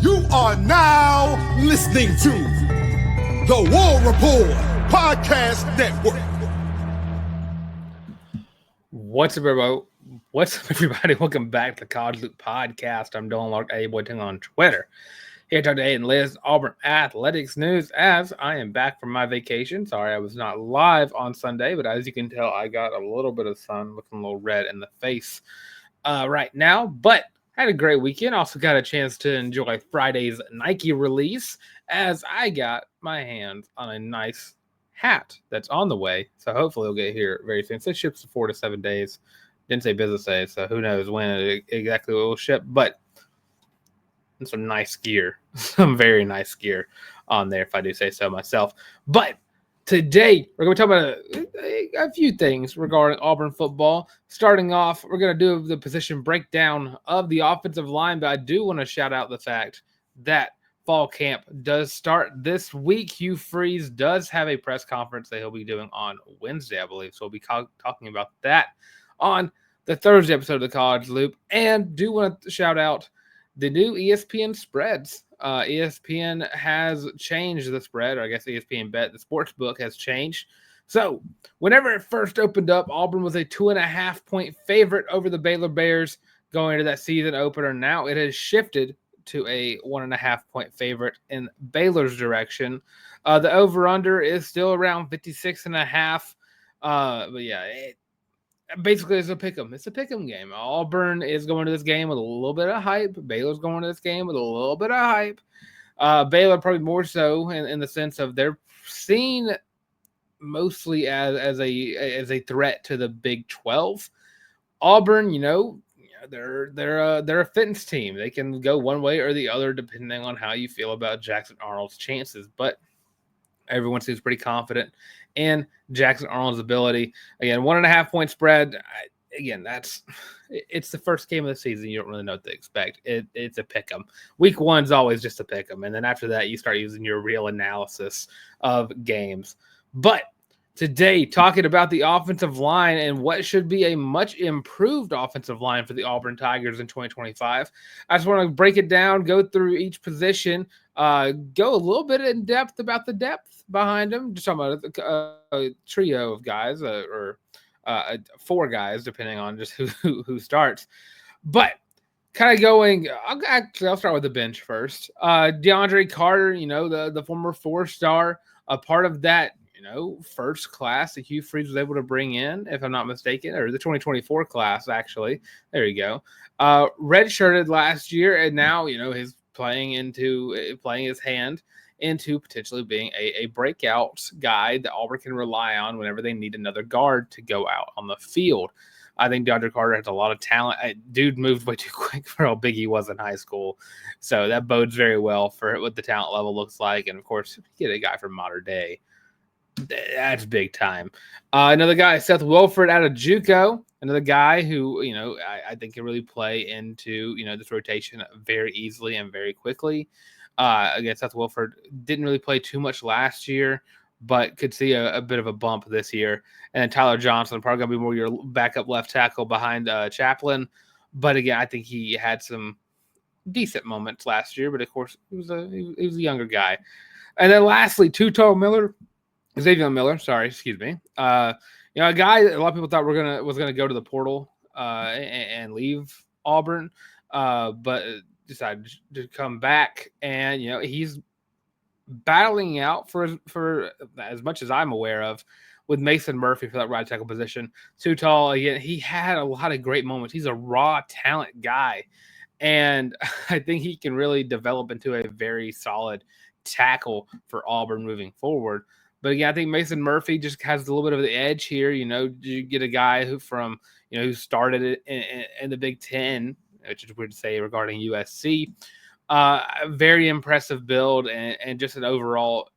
You are now listening to the War Report Podcast Network. What's up, everybody? Welcome back to the College Loop Podcast. I'm Dylan Larck, A-Boy10 on Twitter. Here to talk to Aiden Liz, Auburn Athletics News, as I am back from my vacation. Sorry, I was not live on Sunday, but as you can tell, I got a little bit of sun, looking a little red in the face right now. But had a great weekend. Also got a chance to enjoy Friday's Nike release, as I got my hands on a nice hat that's on the way. So hopefully it'll get here very soon. So it ships to 4 to 7 days. Didn't say business days, so who knows when it exactly will ship. But some nice gear, some very nice gear on there, if I do say so myself. But today, we're going to talk about a few things regarding Auburn football. Starting off, we're going to do the position breakdown of the offensive line, but I do want to shout out the fact that fall camp does start this week. Hugh Freeze does have a press conference that he'll be doing on Wednesday, I believe. So we'll be talking about that on the Thursday episode of the College Loop. And do want to shout out the new ESPN spreads. ESPN has changed the spread, or I guess ESPN Bet, the sports book has changed. So whenever it first opened up, Auburn was a 2.5-point favorite over the Baylor Bears going into that season opener. Now it has shifted to a 1.5-point favorite in Baylor's direction. The over-under is still around 56.5. But yeah, basically it's a pick'em. It's a pick'em game. Auburn is going to this game with a little bit of hype. Baylor's going to this game with a little bit of hype. Baylor probably more so in the sense of they're seen mostly as a threat to the Big 12. Auburn, they're a fitness team. They can go one way or the other depending on how you feel about Jackson Arnold's chances. But everyone seems pretty confident in Jackson Arnold's ability. Again, 1.5-point spread. It's the first game of the season. You don't really know what to expect. It's a pick 'em. Week one's always just a pick 'em, and then after that, you start using your real analysis of games. But today, talking about the offensive line and what should be a much improved offensive line for the Auburn Tigers in 2025. I just want to break it down, go through each position, go a little bit in depth about the depth behind them. Just talking about a trio of guys, or 4 guys, depending on just who starts. But kind of going, I'll start with the bench first. DeAndre Carter, the former 4-star, a part of that first class that Hugh Freeze was able to bring in, if I'm not mistaken, or the 2024 class, actually. There you go. Redshirted last year, and now, he's playing his hand into potentially being a breakout guy that Auburn can rely on whenever they need another guard to go out on the field. I think DeAndre Carter has a lot of talent. Dude moved way too quick for how big he was in high school. So that bodes very well for what the talent level looks like. And, of course, get a guy from modern day. That's big time. Another guy, Seth Wilford out of JUCO. Another guy who, I think can really play into, this rotation very easily and very quickly. Again, Seth Wilford didn't really play too much last year, but could see a bit of a bump this year. And then Tyler Johnson, probably going to be more your backup left tackle behind Chaplin. But again, I think he had some decent moments last year, but of course, he was a younger guy. And then lastly, Xavier Miller, excuse me. A guy that a lot of people thought was gonna go to the portal and leave Auburn, but decided to come back, and he's battling out for as much as I'm aware of with Mason Murphy for that right tackle position. Too tall again. He had a lot of great moments. He's a raw talent guy, and I think he can really develop into a very solid tackle for Auburn moving forward. But again, I think Mason Murphy just has a little bit of the edge here. You get a guy who started it in the Big Ten, which is weird to say regarding USC. Very impressive build and just an overall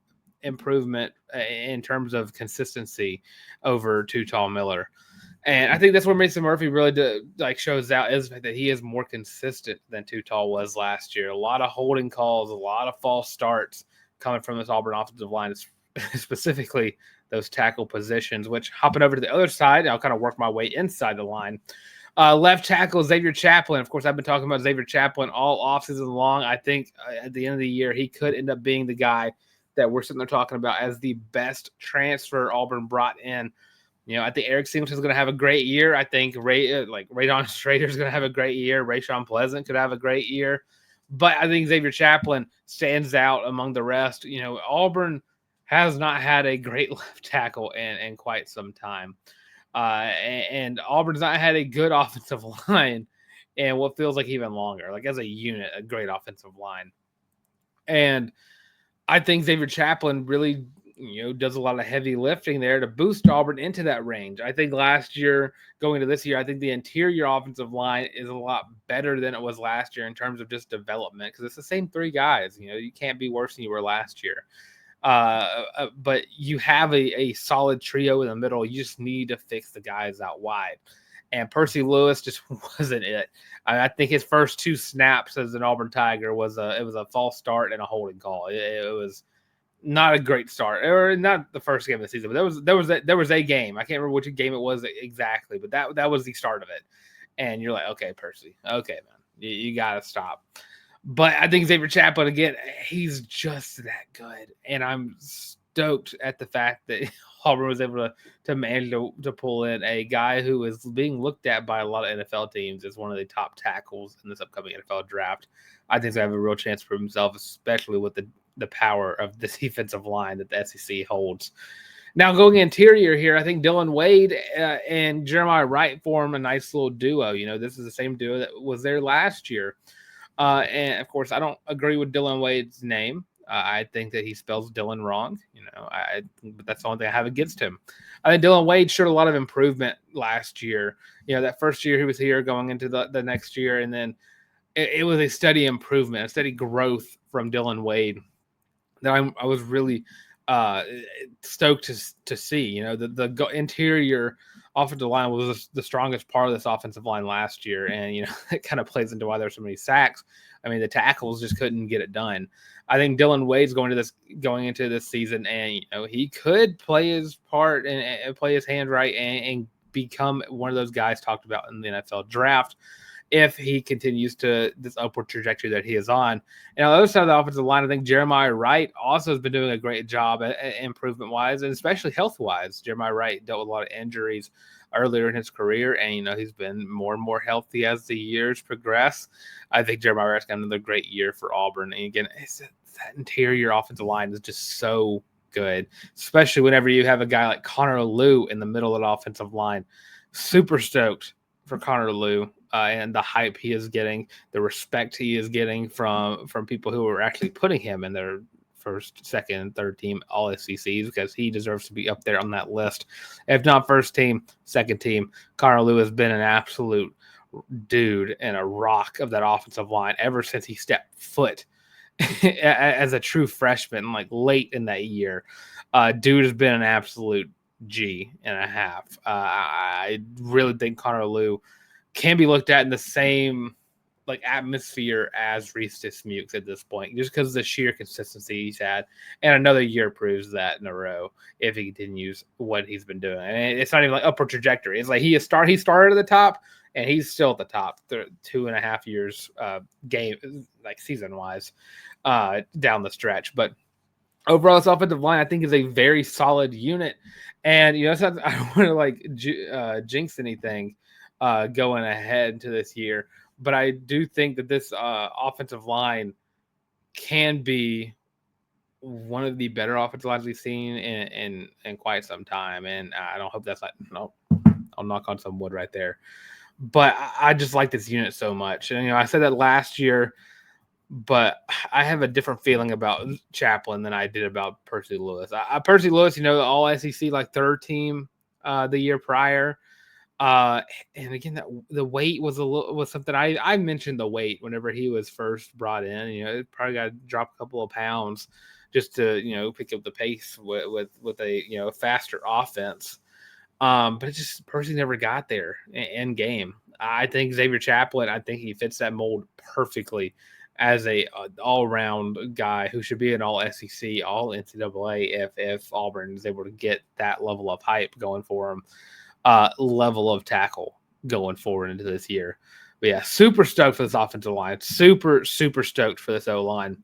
improvement in terms of consistency over Too Tall Miller. And I think that's where Mason Murphy really shows out, is the fact that he is more consistent than Too Tall was last year. A lot of holding calls, a lot of false starts coming from this Auburn offensive line, specifically those tackle positions, which hopping over to the other side, I'll kind of work my way inside the line. Left tackle Xavier Chaplin. Of course, I've been talking about Xavier Chaplin all offseason long. I think at the end of the year, he could end up being the guy that we're sitting there talking about as the best transfer Auburn brought in. I think Eric Singleton is going to have a great year. I think Radon Strader is going to have a great year. Rayshawn Pleasant could have a great year. But I think Xavier Chaplin stands out among the rest. Auburn has not had a great left tackle in quite some time. And Auburn's not had a good offensive line in what feels like even longer. Like as a unit, a great offensive line. And I think Xavier Chaplin really, does a lot of heavy lifting there to boost Auburn into that range. I think last year, going to this year, I think the interior offensive line is a lot better than it was last year in terms of just development because it's the same three guys. You can't be worse than you were last year. But you have a solid trio in the middle. You just need to fix the guys out wide. And Percy Lewis just wasn't it. I think his first 2 snaps as an Auburn Tiger was a false start and a holding call. It was not a great start, or not the first game of the season, but there was a game. I can't remember which game it was exactly, but that was the start of it. And you're like, okay, Percy, okay, man, you gotta stop. But I think Xavier Chaplin, again, he's just that good. And I'm stoked at the fact that Auburn was able to manage to pull in a guy who is being looked at by a lot of NFL teams as one of the top tackles in this upcoming NFL draft. I think he's going to have a real chance to prove himself, especially with the power of the defensive line that the SEC holds. Now, going interior here, I think Dylan Wade and Jeremiah Wright form a nice little duo. This is the same duo that was there last year. And, of course, I don't agree with Dylan Wade's name. I think that he spells Dylan wrong. But that's the only thing I have against him. I think Dylan Wade showed a lot of improvement last year. That first year he was here going into the next year, and then it was a steady improvement, a steady growth from Dylan Wade that I was really stoked to see. The interior offensive line was the strongest part of this offensive line last year, and it kind of plays into why there's so many sacks. I mean, the tackles just couldn't get it done. I think Dylan Wade's going into this season, and he could play his part and play his hand right and become one of those guys talked about in the NFL draft if he continues to this upward trajectory that he is on. And on the other side of the offensive line, I think Jeremiah Wright also has been doing a great job at improvement-wise, and especially health-wise. Jeremiah Wright dealt with a lot of injuries earlier in his career, and he's been more and more healthy as the years progress. I think Jeremiah Wright's got another great year for Auburn. And again, that interior offensive line is just so good, especially whenever you have a guy like Connor Lew in the middle of the offensive line. Super stoked for Connor Lew. And the hype he is getting, the respect he is getting from people who are actually putting him in their first, second, and third team all SECs, because he deserves to be up there on that list. If not first team, second team. Connor Lew has been an absolute dude and a rock of that offensive line ever since he stepped foot as a true freshman, like late in that year. Dude has been an absolute G and a half. I really think Connor Lew can be looked at in the same atmosphere as Reese Dismukes at this point, just because of the sheer consistency he's had. And another year proves that in a row if he continues what he's been doing. And it's not even like upward trajectory. It's like he started at the top, and he's still at the top 2.5 years season wise down the stretch. But overall, this offensive line, I think, is a very solid unit. And I don't want to jinx anything going ahead into this year, but I do think that this offensive line can be one of the better offensive lines we've seen in quite some time. And I don't hope that's no, I'll knock on some wood right there. But I just like this unit so much. And I said that last year, but I have a different feeling about Chaplin than I did about Percy Lewis. Percy Lewis, all SEC third team the year prior. And again, the weight was something I mentioned the weight whenever he was first brought in. It probably got to drop a couple of pounds just to pick up the pace with a faster offense. But it just Percy never got there in game. I think Xavier Chaplin, I think he fits that mold perfectly as a all-around guy who should be an all SEC, all NCAA if Auburn is able to get that level of hype going for him. Level of tackle going forward into this year. But yeah, super stoked for this offensive line. Super, super stoked for this O-line.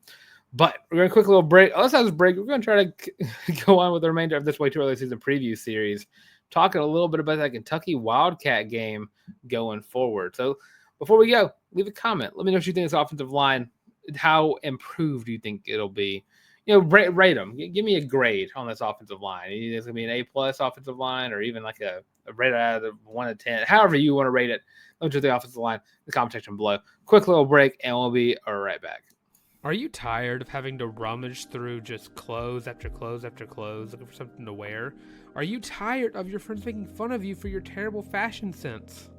But we're going to quick little break. Let's have this break. We're going to try to go on with the remainder of this Way-Too-Early SZN Preview Series, talking a little bit about that Kentucky Wildcat game going forward. So before we go, leave a comment. Let me know what you think of this offensive line. How improved do you think it'll be? Rate them. Give me a grade on this offensive line. You think it's going to be an A+ offensive line, or even like a rate out of 1 to 10. However you want to rate it. Let me know the offensive line in the comment section below. Quick little break, and we'll be right back. Are you tired of having to rummage through just clothes after clothes after clothes looking for something to wear? Are you tired of your friends making fun of you for your terrible fashion sense?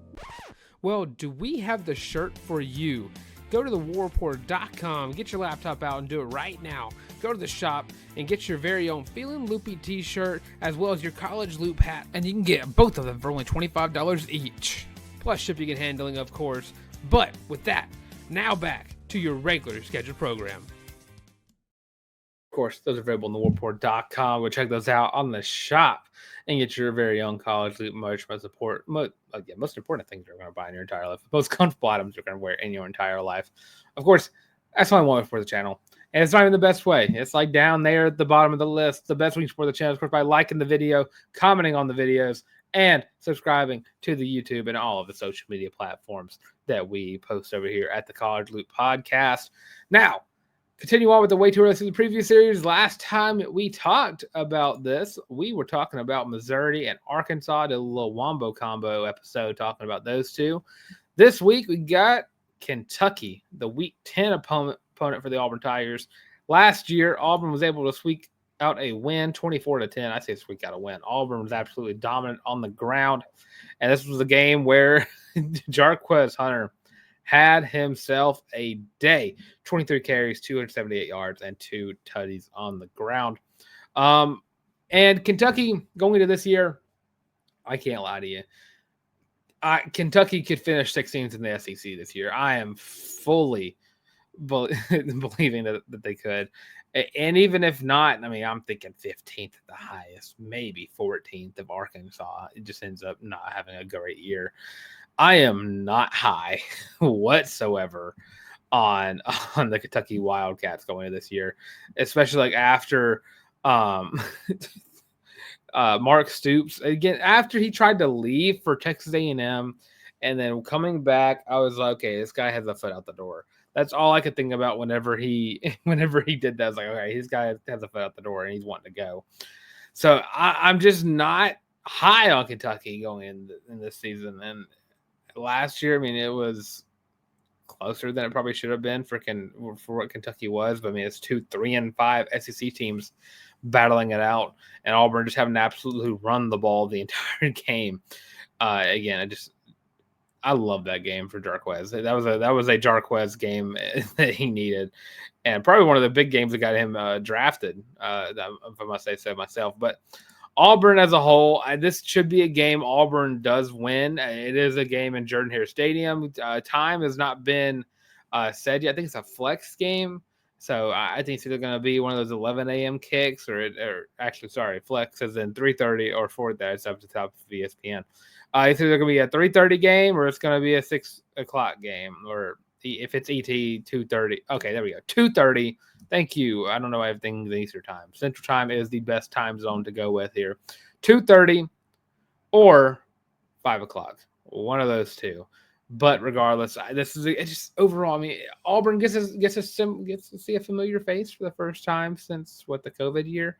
Well, do we have the shirt for you? Go to thewarreport.com, get your laptop out and do it right now. Go to the shop and get your very own Feelin' Loopy t-shirt as well as your college loop hat, and you can get both of them for only $25 each. Plus shipping and handling, of course. But with that, now back to your regular scheduled program. Of course, those are available on thewarreport.com. Go check those out on the shop and get your very own college loop merch. Most important things you're going to buy in your entire life. The most comfortable items you're going to wear in your entire life. Of course, that's all I want for the channel. And it's not even the best way. It's like down there at the bottom of the list. The best way to support the channel is, of course, by liking the video, commenting on the videos, and subscribing to the YouTube and all of the social media platforms that we post over here at the College Loop Podcast. Now, continue on with the Way-Too-Early SZN Preview Series. Last time we talked about this, we were talking about Missouri and Arkansas. Did a little Wombo Combo episode talking about those two. This week, we got Kentucky, the Week 10 opponent for the Auburn Tigers. Last year, Auburn was able to squeak out a win, 24-10. I say squeak out a win. Auburn was absolutely dominant on the ground. And this was a game where Jarquez Hunter had himself a day. 23 carries, 278 yards, and 2 tutties on the ground. And Kentucky, going into this year, I can't lie to you, Kentucky could finish 16th in the SEC this year. I am fully believing that they could. And even if not, I mean, I'm thinking 15th at the highest, maybe 14th if Arkansas. It just ends up not having a great year. I am not high whatsoever on the Kentucky Wildcats going into this year, especially like after Mark Stoops, again, after he tried to leave for Texas A&M and then coming back, I was like, okay, this guy has a foot out the door. That's all I could think about whenever he did that. I was like, okay, this guy has a foot out the door and he's wanting to go. So I'm just not high on Kentucky going in this season. And last year, I mean, it was closer than it probably should have been for what Kentucky was. But I mean, it's 2, 3, and 5 SEC teams battling it out, and Auburn just having to absolutely run the ball the entire game. Again, I love that game for Jarquez. That was a Jarquez game that he needed, and probably one of the big games that got him drafted. If I must say so myself. But Auburn as a whole, this should be a game Auburn does win. It is a game in Jordan-Hare Stadium. Time has not been said yet. I think it's a flex game. So I think it's either going to be one of those 11 a.m. kicks or actually, sorry, flex is in 3:30 or 4:30. It's up to the top of ESPN. It's either going to be a 3:30 game or it's going to be a 6 o'clock game, or if it's ET 2:30. Okay, there we go. 2:30. Thank you. I don't know everything the Eastern time. Central time is the best time zone to go with here. 2:30 or 5 o'clock. One of those two. But regardless, this is just overall. I mean, Auburn gets to see a familiar face for the first time since the COVID year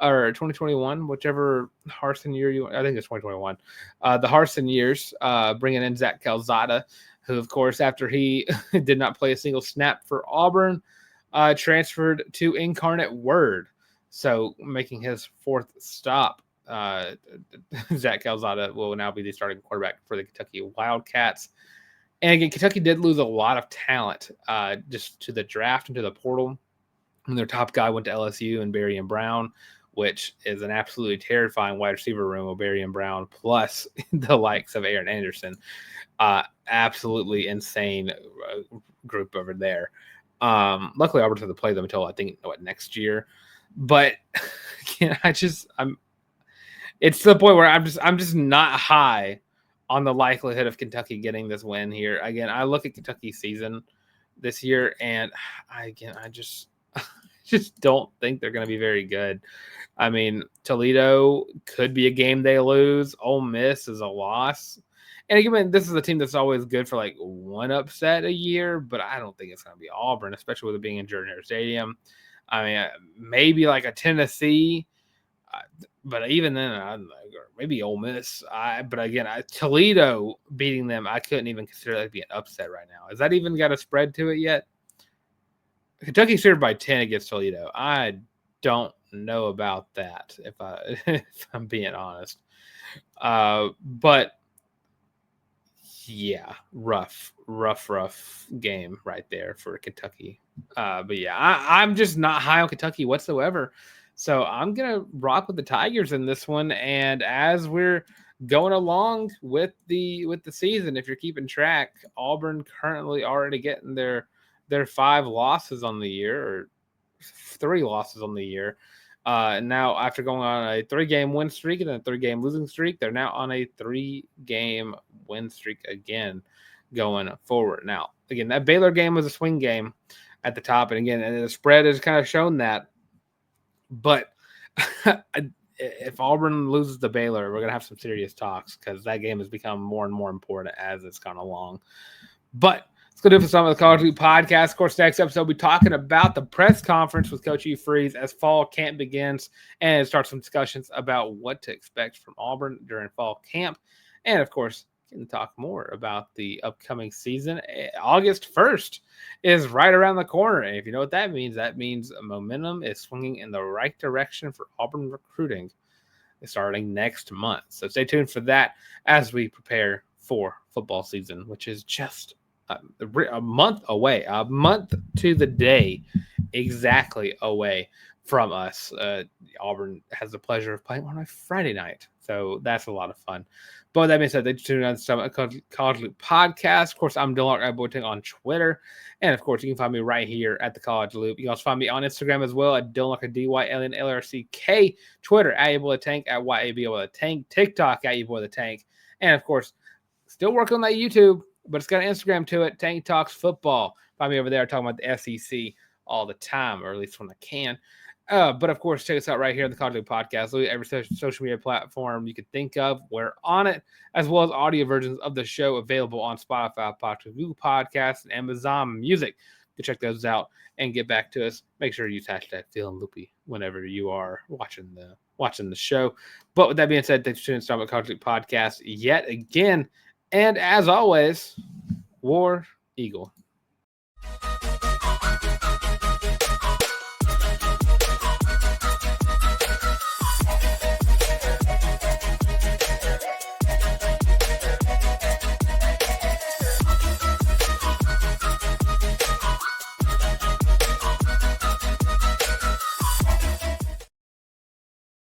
or 2021, whichever Harsin year I think it's 2021. The Harsin years, bringing in Zach Calzada, who of course after he did not play a single snap for Auburn, transferred to Incarnate Word, so making his 4th stop. Zach Calzada will now be the starting quarterback for the Kentucky Wildcats. And again, Kentucky did lose a lot of talent just to the draft and to the portal. And their top guy went to LSU and Barry and Brown, which is an absolutely terrifying wide receiver room of Barry and Brown, plus the likes of Aaron Anderson. Absolutely insane group over there. Luckily, Auburn doesn't play them until I think next year. But again, it's to the point where I'm just not high on the likelihood of Kentucky getting this win here. Again, I look at Kentucky's season this year, and I just don't think they're going to be very good. I mean, Toledo could be a game they lose. Ole Miss is a loss. And again, this is a team that's always good for like one upset a year, but I don't think it's going to be Auburn, especially with it being in Jordan-Hare Stadium. I mean, maybe like a Tennessee, but even then, or maybe Ole Miss. But again, Toledo beating them, I couldn't even consider that to be an upset right now. Has that even got a spread to it yet? Kentucky's favored by 10 against Toledo. I don't know about that, if I'm being honest. But yeah, rough game right there for Kentucky. But yeah, I'm just not high on Kentucky whatsoever. So I'm gonna rock with the Tigers in this one. And as we're going along with the season, if you're keeping track, Auburn currently already getting their 5 losses on the year, or 3 losses on the year. Now, after going on a 3-game win streak and then a 3-game losing streak, they're now on a 3-game win streak again going forward. Now, again, that Baylor game was a swing game at the top. And again, and the spread has kind of shown that. But if Auburn loses to Baylor, we're going to have some serious talks because that game has become more and more important as it's gone along. But let's go do it for some of the College League podcast. Of course, next episode, we'll be talking about the press conference with Coach Hugh Freeze as fall camp begins and start some discussions about what to expect from Auburn during fall camp. And, of course, can talk more about the upcoming season. August 1st is right around the corner. And if you know what that means momentum is swinging in the right direction for Auburn recruiting starting next month. So stay tuned for that as we prepare for football season, which is just a month away, a month to the day exactly away from us. Auburn has the pleasure of playing on a Friday night, so that's a lot of fun. But with that being said, thanks for tuning in to the College Loop podcast. Of course, I'm Dylan Larck on Twitter, and of course, you can find me right here at the College Loop. You can also find me on Instagram as well at Dylan Larck, DYLNLRCK, Twitter at YABOYTheTank, at YABOYTheTank, TikTok at YABOYTheTank, and of course, still working on that YouTube, but it's got an Instagram to it, Tank Talks Football. Find me over there talking about the SEC all the time, or at least when I can. But of course, check us out right here on the College League Podcast. Look at every social media platform you can think of. We're on it, as well as audio versions of the show available on Spotify, Podcast, Google Podcasts, and Amazon Music. Go check those out and get back to us. Make sure you use hashtag Feeling Loopy whenever you are watching the show. But with that being said, thanks for tuning in to the College League Podcast yet again. And as always, War Eagle.